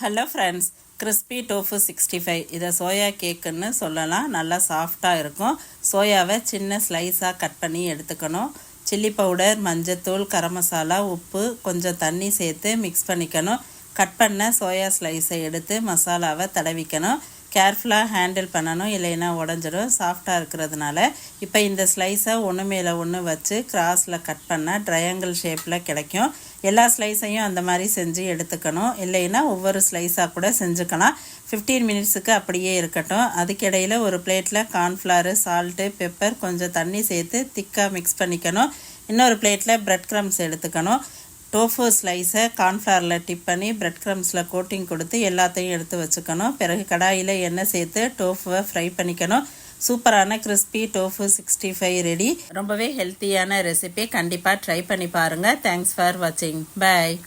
Hello friends, crispy tofu 65 இதை soya கேக்குன்னு சொல்லலாம். நல்லா சாஃப்டாக இருக்கும். சோயாவை சின்ன ஸ்லைஸாக கட் பண்ணி எடுத்துக்கணும். சில்லி பவுடர், மஞ்சத்தூள், கரம் மசாலா, உப்பு, கொஞ்சம் தண்ணி சேர்த்து மிக்ஸ் பண்ணிக்கணும். கட் பண்ண சோயா ஸ்லைஸை எடுத்து மசாலாவை தடவிக்கணும். கேர்ஃபுல்லாக ஹேண்டில் பண்ணணும், இல்லைன்னா உடஞ்சிடும். சாஃப்டாக இருக்கிறதுனால இப்போ இந்த ஸ்லைஸை ஒன்று மேலே ஒன்று வச்சு கிராஸில் கட் பண்ணால் ட்ரையாங்கிள் ஷேப்பில் கிடைக்கும். எல்லா ஸ்லைஸையும் அந்த மாதிரி செஞ்சு எடுத்துக்கணும். இல்லைன்னா ஒவ்வொரு ஸ்லைஸாக கூட செஞ்சுக்கலாம். 15 மினிட்ஸுக்கு அப்படியே இருக்கட்டும். அதுக்கிடையில் ஒரு பிளேட்டில் கார்ன்ஃப்ளவரு, சால்ட்டு, பெப்பர், கொஞ்சம் தண்ணி சேர்த்து திக்காக மிக்ஸ் பண்ணிக்கணும். இன்னொரு பிளேட்டில் பிரெட் க்ரம்ஸ் எடுத்துக்கணும். டோஃபு ஸ்லைஸை கார்ன்ஃப்ளவரில் டிப் பண்ணி பிரெட் க்ரம்ஸில் கோட்டிங் கொடுத்து எல்லாத்தையும் எடுத்து வச்சுக்கணும். பிறகு கடாயில் எண்ணெய் சேர்த்து டோஃபுவை ஃப்ரை பண்ணிக்கணும். சூப்பரான கிறிஸ்பி டோஃபு 65 ரெடி. ரொம்பவே ஹெல்த்தியான ரெசிபி. கண்டிப்பாக ட்ரை பண்ணி பாருங்கள். தேங்க்ஸ் ஃபார் வாட்சிங். பாய்.